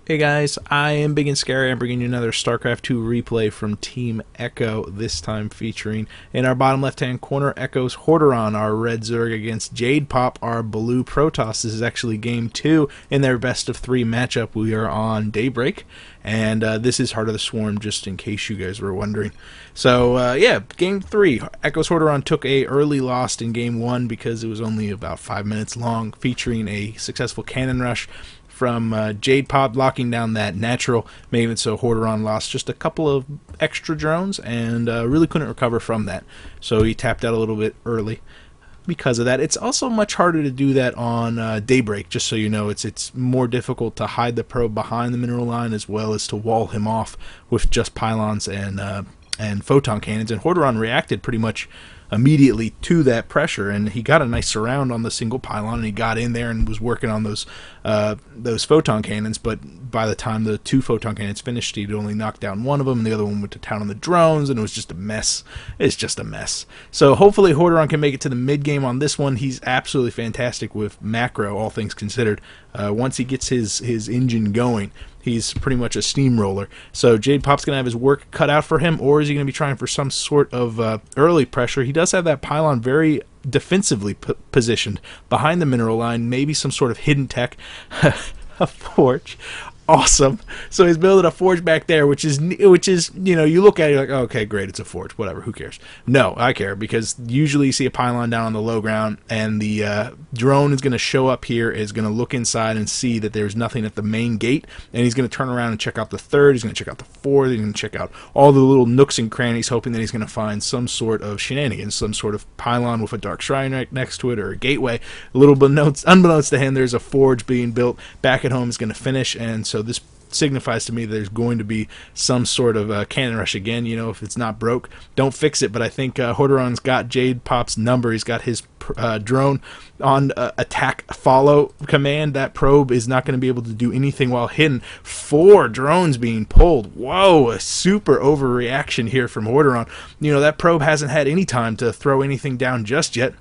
Hey guys, I am Big and Scary. I'm bringing you another StarCraft 2 replay from Team Echo, this time featuring in our bottom left-hand corner, Echo's Hordeon, our red Zerg against JadePop, our blue Protoss. This is actually game 2 in their best-of-3 matchup. We are on Daybreak, and this is Heart of the Swarm, just in case you guys were wondering. So, yeah, game 3. Echo's Hordeon took a early loss in game 1 because it was only about 5 minutes long, featuring a successful cannon rush from JadePop locking down that natural, made it so Hordeon lost just a couple of extra drones and really couldn't recover from that. So he tapped out a little bit early because of that. It's also much harder to do that on Daybreak, just so you know. It's more difficult to hide the probe behind the mineral line as well as to wall him off with just pylons and photon cannons. And Hordeon reacted pretty much immediately to that pressure, and he got a nice surround on the single pylon, and he got in there and was working on those photon cannons. But by the time the 2 photon cannons finished, he'd only knocked down one of them, and the other one went to town on the drones, and it was just a mess. It's just a mess. So hopefully Hordeon can make it to the mid game on this one. He's absolutely fantastic with macro, all things considered. Once he gets his engine going, he's pretty much a steamroller. So JadePop's going to have his work cut out for him, or is he going to be trying for some sort of early pressure? He does have that pylon very defensively positioned behind the mineral line, maybe some sort of hidden tech, a forge. Awesome. So he's building a forge back there, which is you know, you look at it like, oh, okay, great, it's a forge, whatever, who cares? No, I care, because usually you see a pylon down on the low ground, and the drone is going to show up here, is going to look inside and see that there's nothing at the main gate, and he's going to turn around and check out the third, he's going to check out the fourth, he's going to check out all the little nooks and crannies, hoping that he's going to find some sort of shenanigans, some sort of pylon with a dark shrine right next to it, or a gateway. A little bit unbeknownst to him, there's a forge being built back at home. Is going to finish, and so this signifies to me that there's going to be some sort of cannon rush again. You know, if it's not broke, don't fix it. But I think Hordeon's got JadePop's number. He's got his drone on attack follow command. That probe is not going to be able to do anything while hidden. 4 drones being pulled. Whoa, a super overreaction here from Hordeon. You know, that probe hasn't had any time to throw anything down just yet.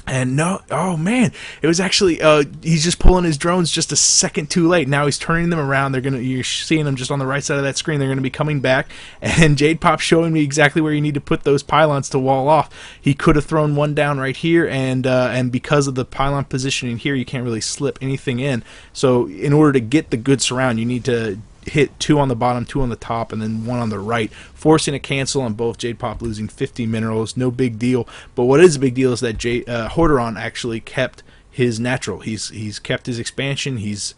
And no, oh man, it was actually, he's just pulling his drones just a second too late. Now he's turning them around. You're seeing them just on the right side of that screen. They're going to be coming back, and JadePop showing me exactly where you need to put those pylons to wall off. He could have thrown one down right here, and because of the pylon positioning here, you can't really slip anything in. So in order to get the good surround, you need to hit 2 on the bottom, 2 on the top, and then 1 on the right, forcing a cancel on both. JadePop losing 50 minerals, no big deal. But what is a big deal is that Hordeon actually kept his natural. He's kept his expansion. He's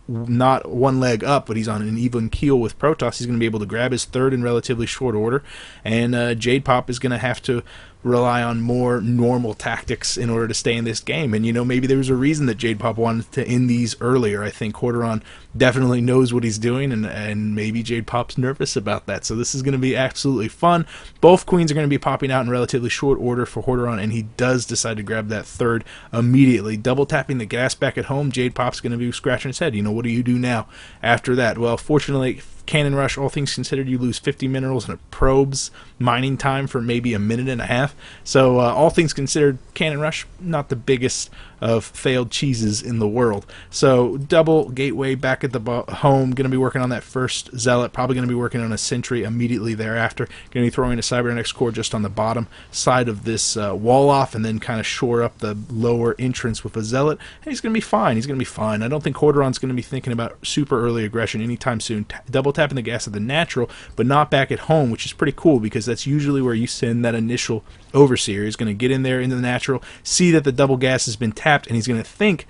not one leg up, but he's on an even keel with Protoss. He's going to be able to grab his third in relatively short order, and JadePop is going to have to rely on more normal tactics in order to stay in this game. And you know, maybe there was a reason that JadePop wanted to end these earlier. I think Hordeon definitely knows what he's doing, and maybe JadePop's nervous about that. So this is going to be absolutely fun. Both queens are going to be popping out in relatively short order for Hordeon, and he does decide to grab that third immediately. Double tapping the gas back at home, JadePop's going to be scratching his head. You know, what do you do now after that? Well, fortunately, cannon rush, all things considered, you lose 50 minerals and a probe's mining time for maybe a minute and a half. So all things considered, cannon rush, not the biggest of failed cheeses in the world. So double gateway back at the home, going to be working on that first zealot, probably going to be working on a sentry immediately thereafter. Going to be throwing a cybernetics core just on the bottom side of this wall off, and then kind of shore up the lower entrance with a zealot, and he's going to be fine. He's going to be fine. I don't think Hordeon's going to be thinking about super early aggression anytime soon. Double tapping the gas at the natural, but not back at home, which is pretty cool, because that's usually where you send that initial overseer. He's going to get in there into the natural, see that the double gas has been tapped, and he's going to think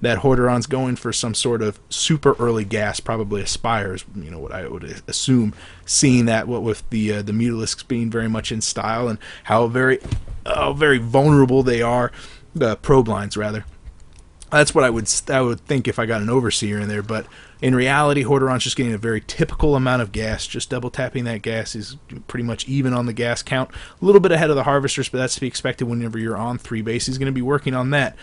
that Hordeon's going for some sort of super early gas, probably Aspires, you know, what I would assume, seeing that what with the Mutalisks being very much in style, and how very vulnerable they are, the probe lines rather. That's what I would think if I got an overseer in there. But in reality, Hordeon's just getting a very typical amount of gas. Just double tapping that gas is pretty much even on the gas count. A little bit ahead of the harvesters, but that's to be expected whenever you're on 3 base. He's going to be working on that.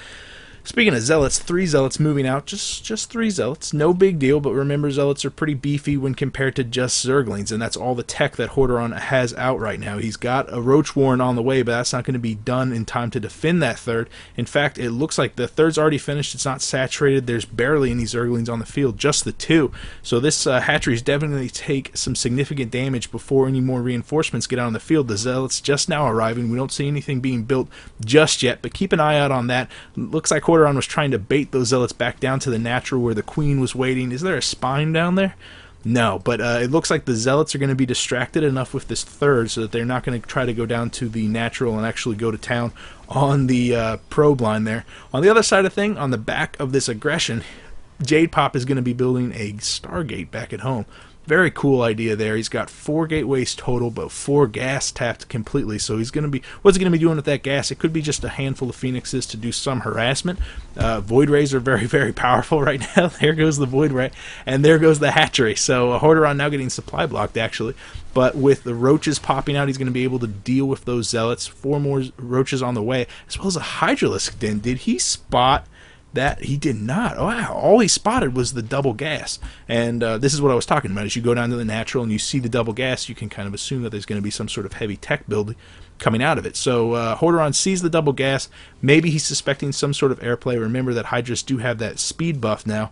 Speaking of Zealots, 3 Zealots moving out. Just 3 Zealots. No big deal, but remember, Zealots are pretty beefy when compared to just Zerglings, and that's all the tech that Hordeon has out right now. He's got a Roach Warren on the way, but that's not going to be done in time to defend that third. In fact, it looks like the third's already finished. It's not saturated. There's barely any Zerglings on the field, just the 2. So this hatchery is definitely take some significant damage before any more reinforcements get out on the field. The Zealots just now arriving. We don't see anything being built just yet, but keep an eye out on that. Looks like Hordeon was trying to bait those Zealots back down to the natural where the Queen was waiting. Is there a spine down there? No, but it looks like the Zealots are going to be distracted enough with this third so that they're not going to try to go down to the natural and actually go to town on the probe line there. On the other side of thing, on the back of this aggression, JadePop is going to be building a Stargate back at home. Very cool idea there. He's got 4 gateways total, but 4 gas tapped completely. So he's going to be, what's he going to be doing with that gas? It could be just a handful of Phoenixes to do some harassment. Void Rays are very, very powerful right now. There goes the Void Ray, and there goes the hatchery. So Hordeon now getting supply blocked, actually. But with the roaches popping out, he's going to be able to deal with those Zealots. 4 more roaches on the way, as well as a Hydralisk Den. Did he spot that? He did not. Oh, wow. All he spotted was the double gas. And this is what I was talking about. As you go down to the natural and you see the double gas, you can kind of assume that there's going to be some sort of heavy tech build coming out of it. So Hordeon sees the double gas. Maybe he's suspecting some sort of airplay. Remember that Hydras do have that speed buff now.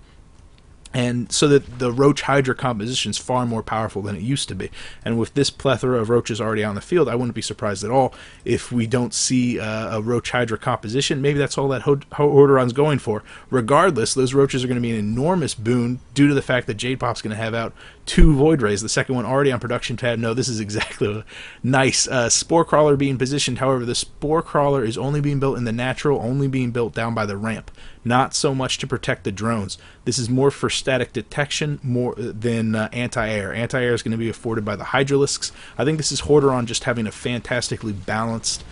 And so that the Roach Hydra composition is far more powerful than it used to be. And with this plethora of roaches already on the field, I wouldn't be surprised at all if we don't see a Roach Hydra composition. Maybe that's all that Hordeon's going for. Regardless, those roaches are going to be an enormous boon due to the fact that JadePop's going to have out 2 Void Rays. The second one already on production tab. No, this is exactly a nice Spore Crawler being positioned. However, the Spore Crawler is only being built in the natural, only being built down by the ramp. Not so much to protect the drones. This is more for static detection more than anti-air. Anti-air is going to be afforded by the Hydralisks. I think this is Hordeon just having a fantastically balanced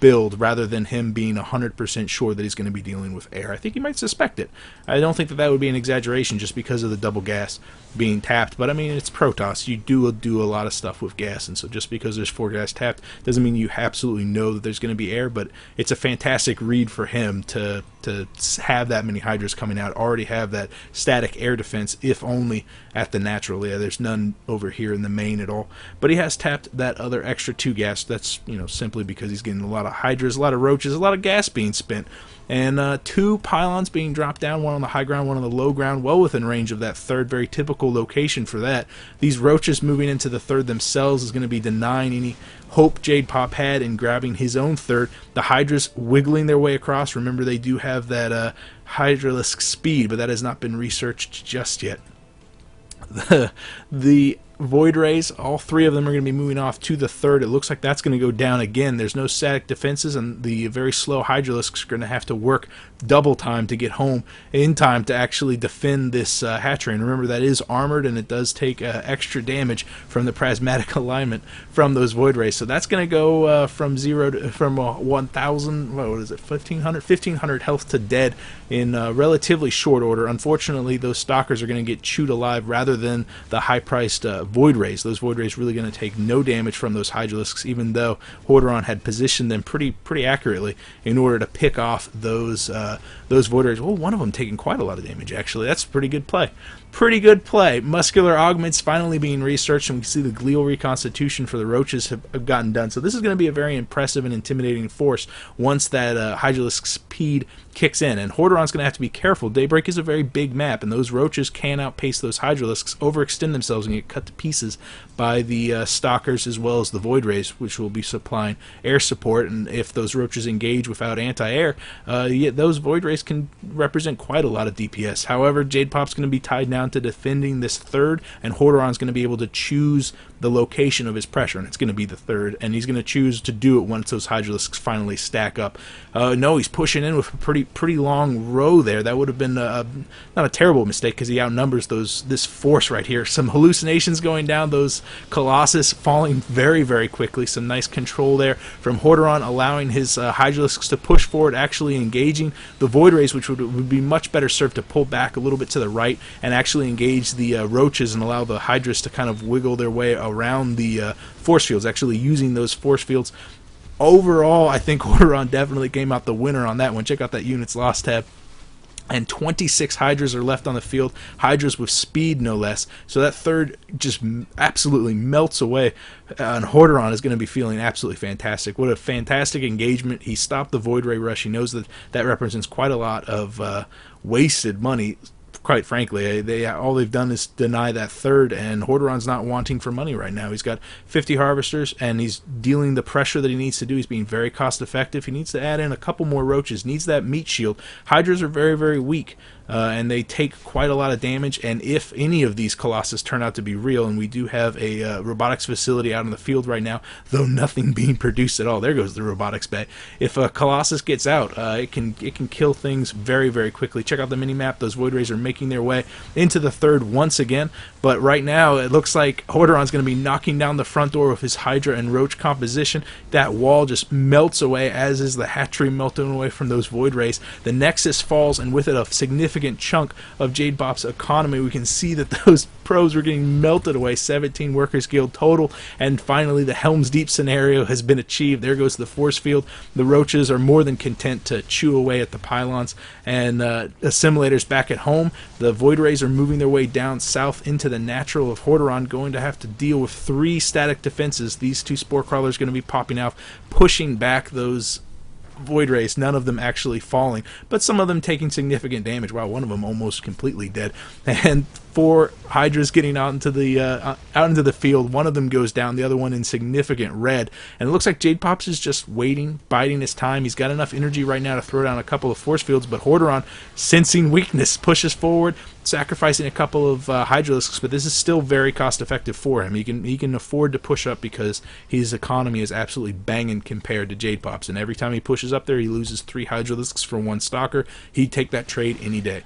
build rather than him being 100% sure that he's going to be dealing with air. I think he might suspect it. I don't think that that would be an exaggeration just because of the double gas being tapped, but I mean, it's Protoss. You do a lot of stuff with gas, and so just because there's 4 gas tapped doesn't mean you absolutely know that there's going to be air, but it's a fantastic read for him to have that many Hydras coming out, already have that static air defense, if only at the natural. Yeah, there's none over here in the main at all, but he has tapped that other extra 2 gas. That's, you know, simply because he's getting a lot of Hydras, a lot of roaches, a lot of gas being spent. And 2 pylons being dropped down, one on the high ground, one on the low ground, well within range of that third, very typical location for that. These roaches moving into the third themselves is going to be denying any hope JadePop had in grabbing his own third. The Hydras wiggling their way across. Remember, they do have that Hydralisk speed, but that has not been researched just yet. The Void Rays, all 3 of them are going to be moving off to the third. It looks like that's going to go down again. There's no static defenses, and the very slow Hydralisks are going to have to work double time to get home in time to actually defend this hatchery. And remember, that is armored, and it does take extra damage from the prismatic alignment from those Void Rays. So that's going to go from 1,000, what is it, 1,500 health to dead in relatively short order. Unfortunately, those Stalkers are going to get chewed alive rather than the high-priced Void Rays. Those Void Rays really going to take no damage from those Hydralisks, even though Hordeon had positioned them pretty accurately in order to pick off those Void Rays. Well, one of them taking quite a lot of damage, actually. That's pretty good play. Pretty good play. Muscular augments finally being researched, and we can see the glial reconstitution for the roaches have gotten done. So this is going to be a very impressive and intimidating force once that Hydralisk speed kicks in. And Hordeon's going to have to be careful. Daybreak is a very big map, and those roaches can outpace those Hydralisks, overextend themselves, and get cut to pieces by the Stalkers as well as the Void Rays, which will be supplying air support. And if those roaches engage without anti-air, those Void Rays can represent quite a lot of DPS. However, JadePop's going to be tied down to defending this third, and Hordeon's going to be able to choose the location of his pressure, and it's going to be the third, and he's going to choose to do it once those Hydralisks finally stack up. No, he's pushing in with a pretty long row there. That would have been not a terrible mistake because he outnumbers this force right here. Some hallucinations going down, those Colossus falling very, very quickly. Some nice control there from Hordeon, allowing his Hydralisks to push forward, actually engaging the Void Rays, which would be much better served to pull back a little bit to the right and actually engage the roaches and allow the Hydras to kind of wiggle their way around the force fields, actually using those force fields Overall, I think Hordeon definitely came out the winner on that one. Check out that units lost tab. And 26 Hydras are left on the field. Hydras with speed, no less. So that third just absolutely melts away. And Hordeon is going to be feeling absolutely fantastic. What a fantastic engagement. He stopped the Void Ray rush. He knows that that represents quite a lot of wasted money. Quite frankly, all they've done is deny that third, and Hordeon's not wanting for money right now. He's got 50 harvesters, and he's dealing the pressure that he needs to do. He's being very cost effective. He needs to add in a couple more roaches, needs that meat shield. Hydras are very, very weak, and they take quite a lot of damage, and if any of these Colossus turn out to be real, and we do have a robotics facility out in the field right now, though nothing being produced at all. There goes the robotics bay. If a Colossus gets out, it can kill things very, very quickly. Check out the mini-map. Those Void Rays are making their way into the third once again, but right now it looks like Hordeon's going to be knocking down the front door with his Hydra and Roach composition. That wall just melts away, as is the hatchery melting away from those Void Rays. The Nexus falls, and with it a significant chunk of JadePop's economy. We can see that those pros were getting melted away. 17 Workers Guild total, and finally the Helm's Deep scenario has been achieved. There goes the force field. The roaches are more than content to chew away at the pylons, and assimilators back at home. The Void Rays are moving their way down south into the natural of Hordeon, going to have to deal with 3 static defenses. These 2 Spore Crawlers going to be popping out, pushing back those Void Rays, none of them actually falling, but some of them taking significant damage. Wow, one of them almost completely dead. And 4 Hydras getting out into the field. One of them goes down, the other one in significant red. And it looks like JadePop's is just waiting, biding his time. He's got enough energy right now to throw down a couple of force fields, but Hordeon, sensing weakness, pushes forward, sacrificing a couple of Hydralisks, but this is still very cost effective for him. He can afford to push up because his economy is absolutely banging compared to JadePop's, and every time he pushes up there, he loses 3 Hydralisks for 1 Stalker. He'd take that trade any day.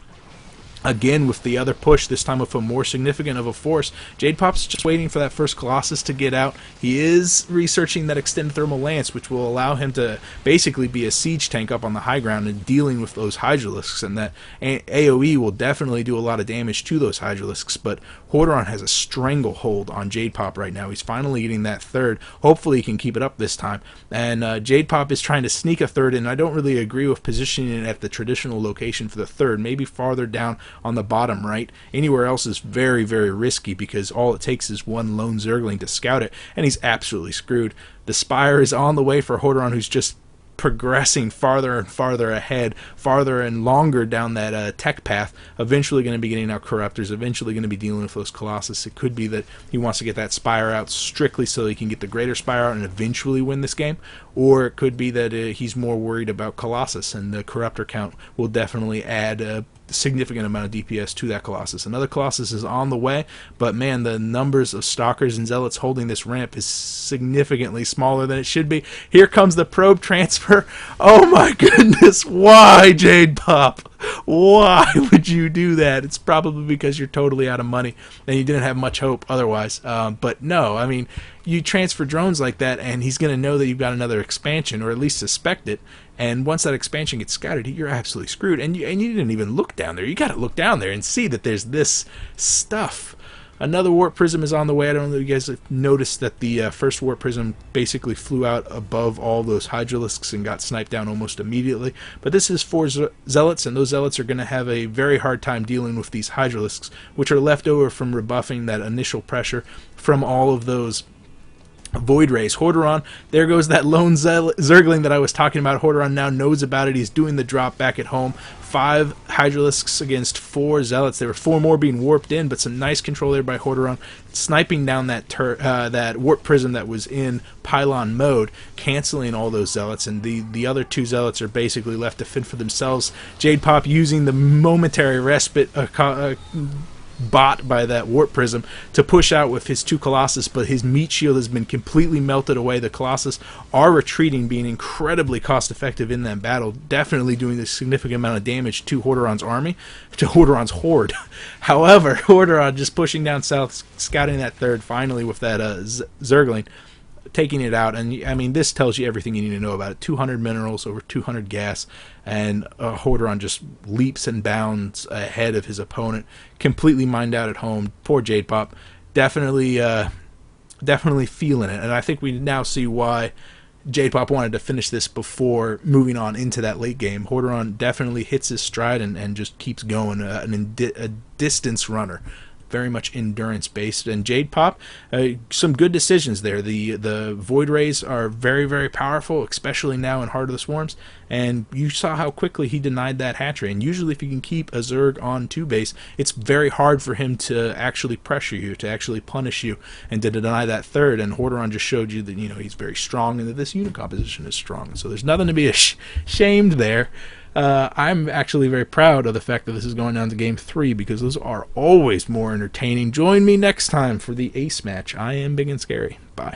Again, with the other push, this time with a more significant of a force, JadePop's just waiting for that first Colossus to get out. He is researching that extended thermal lance, which will allow him to basically be a siege tank up on the high ground and dealing with those Hydralisks, and that AoE will definitely do a lot of damage to those Hydralisks, but Hordeon has a stranglehold on JadePop right now. He's finally getting that third. Hopefully he can keep it up this time, and JadePop is trying to sneak a third, and I don't really agree with positioning it at the traditional location for the third, maybe farther down on the bottom right. Anywhere else is very, very risky because all it takes is one lone Zergling to scout it, and he's absolutely screwed. The Spire is on the way for Hordeon, who's just progressing farther and farther ahead, farther and longer down that tech path, eventually going to be getting out Corruptors, eventually going to be dealing with those Colossus. It could be that he wants to get that Spire out strictly so he can get the Greater Spire out and eventually win this game, or it could be that he's more worried about Colossus, and the Corruptor count will definitely add a significant amount of DPS to that Colossus. Another Colossus is on the way, but man, the numbers of Stalkers and Zealots holding this ramp is significantly smaller than it should be. Here comes the probe transfer. Oh my goodness, why, JadePop? Why would you do that? It's probably because you're totally out of money and you didn't have much hope otherwise. But no, I mean, you transfer drones like that and he's going to know that you've got another expansion, or at least suspect it. And once that expansion gets scouted, you're absolutely screwed. And you didn't even look down there. You got to look down there and see that there's this stuff. Another Warp Prism is on the way. I don't know if you guys have noticed that the first Warp Prism basically flew out above all those Hydralisks and got sniped down almost immediately. But this is for Zealots, and those Zealots are going to have a very hard time dealing with these Hydralisks, which are left over from rebuffing that initial pressure from all of those Void Rays. Hordeon, there goes that lone Zergling that I was talking about. Hordeon now knows about it. He's doing the drop back at home. 5 Hydralisks against 4 Zealots. There were 4 more being warped in, but some nice control there by Hordeon, sniping down that Warp Prism that was in pylon mode, canceling all those Zealots, and the other 2 Zealots are basically left to fend for themselves. JadePop using the momentary respite bought by that Warp Prism to push out with his 2 Colossus, but his meat shield has been completely melted away. The Colossus are retreating, being incredibly cost effective in that battle, definitely doing a significant amount of damage to Hordeon's army, to Hordeon's horde. However, Hordeon just pushing down south, scouting that third finally with that Zergling, taking it out. And I mean, this tells you everything you need to know about it. 200 minerals, over 200 gas, and Hordeon just leaps and bounds ahead of his opponent, completely mined out at home. Poor JadePop, definitely feeling it. And I think we now see why JadePop wanted to finish this before moving on into that late game. Hordeon definitely hits his stride and just keeps going, a distance runner. Very much endurance based. And JadePop, some good decisions there. The Void Rays are very, very powerful, especially now in Heart of the Swarms. And you saw how quickly he denied that hatchery. And usually if you can keep a Zerg on 2-base, it's very hard for him to actually pressure you, to actually punish you, and to deny that third. And Hordeon just showed you that, you know, he's very strong and that this unit composition is strong. So there's nothing to be ashamed there. I'm actually very proud of the fact that this is going down to Game 3, because those are always more entertaining. Join me next time for the ace match. I am Big and Scary. Bye.